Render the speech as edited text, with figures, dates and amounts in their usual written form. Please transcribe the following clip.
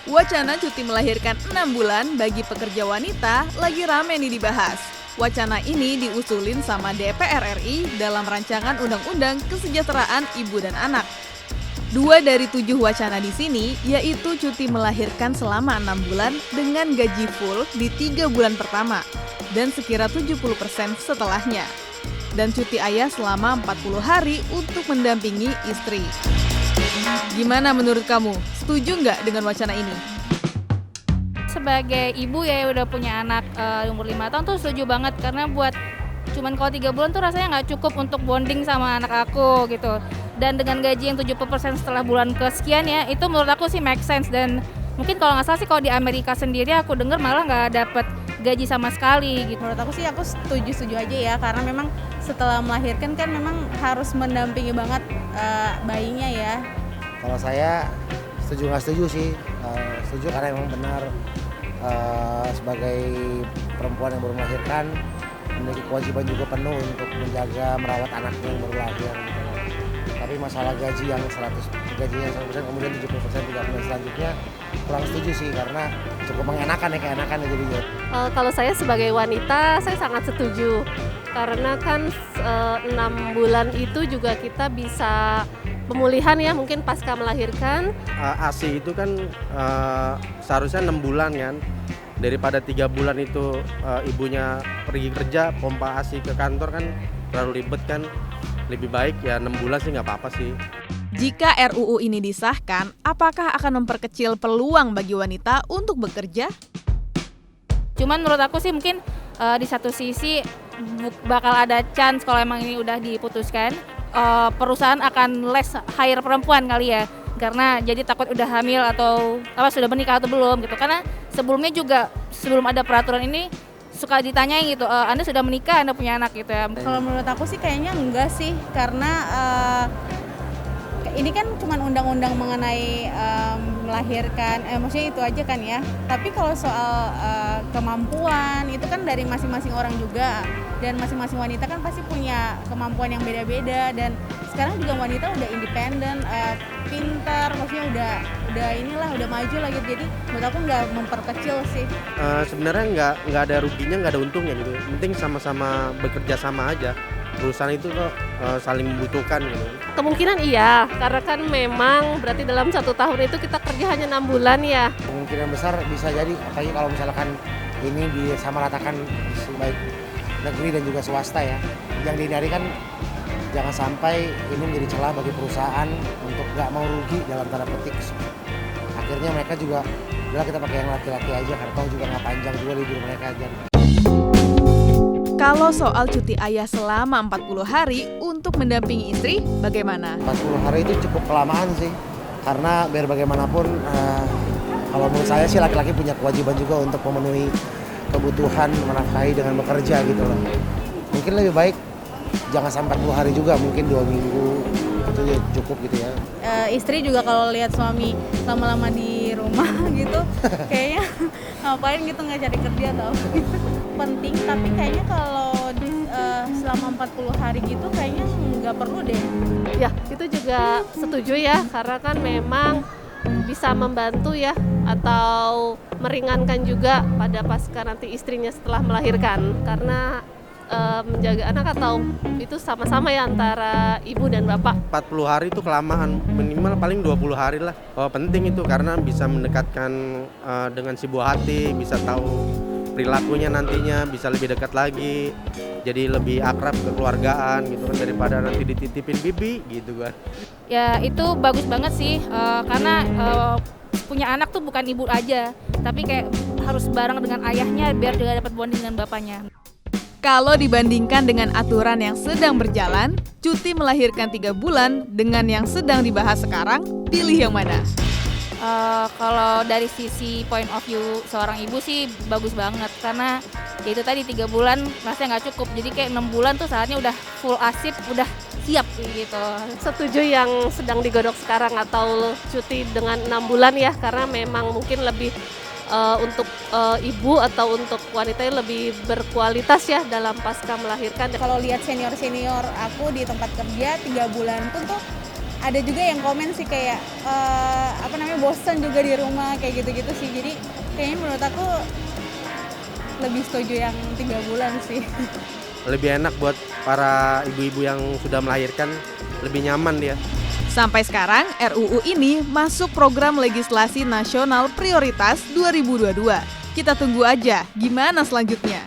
Wacana cuti melahirkan 6 bulan bagi pekerja wanita lagi rame nih dibahas. Wacana ini diusulin sama DPR RI dalam rancangan Undang-Undang Kesejahteraan Ibu dan Anak. 2 dari 7 wacana di sini yaitu cuti melahirkan selama 6 bulan dengan gaji full di 3 bulan pertama dan sekira 70% setelahnya. Dan cuti ayah selama 40 hari untuk mendampingi istri. Gimana menurut kamu? Setuju nggak dengan wacana ini? Sebagai ibu ya udah punya anak umur 5 tahun tuh setuju banget karena buat cuman kalau 3 bulan tuh rasanya nggak cukup untuk bonding sama anak aku gitu. Dan dengan gaji yang 70% setelah bulan kesekian ya, itu menurut aku sih make sense. Dan mungkin kalau nggak salah sih kalau di Amerika sendiri aku dengar malah nggak dapet gaji sama sekali gitu. Menurut aku sih aku setuju aja ya, karena memang setelah melahirkan kan memang harus mendampingi banget bayinya ya. Kalau saya setuju nggak setuju sih, setuju karena memang benar sebagai perempuan yang baru melahirkan memiliki kewajiban juga penuh untuk menjaga merawat anaknya yang baru lahir. Tapi masalah gaji yang 100% kemudian 70% 3 bulan selanjutnya kurang setuju sih, karena cukup mengenakan ya jadinya. Kalau saya sebagai wanita saya sangat setuju karena kan 6 bulan itu juga kita bisa pemulihan ya, mungkin pasca melahirkan. ASI itu kan seharusnya 6 bulan kan, daripada 3 bulan itu ibunya pergi kerja pompa ASI ke kantor kan terlalu ribet kan, lebih baik ya 6 bulan sih nggak apa-apa sih. Jika RUU ini disahkan, apakah akan memperkecil peluang bagi wanita untuk bekerja? Cuman menurut aku sih mungkin di satu sisi bakal ada chance kalau emang ini udah diputuskan, perusahaan akan less hire perempuan kali ya, karena jadi takut udah hamil atau sudah menikah atau belum gitu. Karena sebelumnya juga sebelum ada peraturan ini suka ditanyain gitu, Anda sudah menikah, Anda punya anak gitu ya. Kalau menurut aku sih kayaknya enggak sih, karena ini kan cuma undang-undang mengenai melahirkan, maksudnya itu aja kan ya. Tapi kalau soal kemampuan itu kan dari masing-masing orang juga, dan masing-masing wanita kan pasti punya kemampuan yang beda-beda. Dan sekarang juga wanita udah independen, pintar, maksudnya udah maju lagi. Jadi menurut aku nggak memperkecil sih. Sebenarnya nggak ada ruginya, nggak ada untungnya gitu. Penting sama-sama bekerja sama aja. Perusahaan itu kok saling membutuhkan gitu. Kemungkinan iya, karena kan memang berarti dalam 1 tahun itu kita kerja hanya 6 bulan ya. Kemungkinan besar bisa jadi, apalagi kalau misalkan ini disamaratakan baik negeri dan juga swasta ya. Yang dihindari kan jangan sampai ini menjadi celah bagi perusahaan untuk nggak mau rugi dalam tanda petik. Akhirnya mereka juga, udah kita pakai yang laki-laki aja, karena tahu juga nggak panjang juga libur mereka aja. Kalau soal cuti ayah selama 40 hari untuk mendampingi istri, bagaimana? 40 hari itu cukup kelamaan sih, karena biar bagaimanapun kalau menurut saya sih laki-laki punya kewajiban juga untuk memenuhi kebutuhan menafkahi dengan bekerja gitu loh. Mungkin lebih baik jangan sampai 40 hari juga, mungkin 2 minggu itu ya cukup gitu ya. Istri juga kalau lihat suami lama-lama di rumah gitu, kayaknya ngapain gitu, nggak cari kerja tau. Penting, tapi kayaknya kalau selama 40 hari gitu kayaknya nggak perlu deh. Ya, itu juga setuju ya, karena kan memang bisa membantu ya, atau meringankan juga pada pasca nanti istrinya setelah melahirkan. Karena menjaga anak atau itu sama-sama ya antara ibu dan bapak. 40 hari itu kelamaan, minimal paling 20 hari lah. Penting itu karena bisa mendekatkan dengan si buah hati, bisa tahu perilakunya nantinya, bisa lebih dekat lagi, jadi lebih akrab kekeluargaan gitu kan, daripada nanti dititipin bibi gitu kan. Ya itu bagus banget sih, karena punya anak tuh bukan ibu aja, tapi kayak harus bareng dengan ayahnya biar juga dapat bonding dengan bapaknya. Kalau dibandingkan dengan aturan yang sedang berjalan, cuti melahirkan 3 bulan dengan yang sedang dibahas sekarang, pilih yang mana? Kalau dari sisi point of view seorang ibu sih bagus banget, karena ya itu tadi 3 bulan rasanya nggak cukup, jadi kayak 6 bulan tuh saatnya udah full asip, udah siap gitu. Setuju yang sedang digodok sekarang atau cuti dengan 6 bulan ya, karena memang mungkin lebih untuk ibu atau untuk wanita yang lebih berkualitas ya dalam pasca melahirkan. Kalau lihat senior-senior aku di tempat kerja 3 bulan pun tuh ada juga yang komen sih kayak bosan juga di rumah kayak gitu-gitu sih. Jadi kayaknya menurut aku lebih setuju yang 3 bulan sih. Lebih enak buat para ibu-ibu yang sudah melahirkan, lebih nyaman dia. Sampai sekarang, RUU ini masuk program legislasi nasional prioritas 2022. Kita tunggu aja gimana selanjutnya.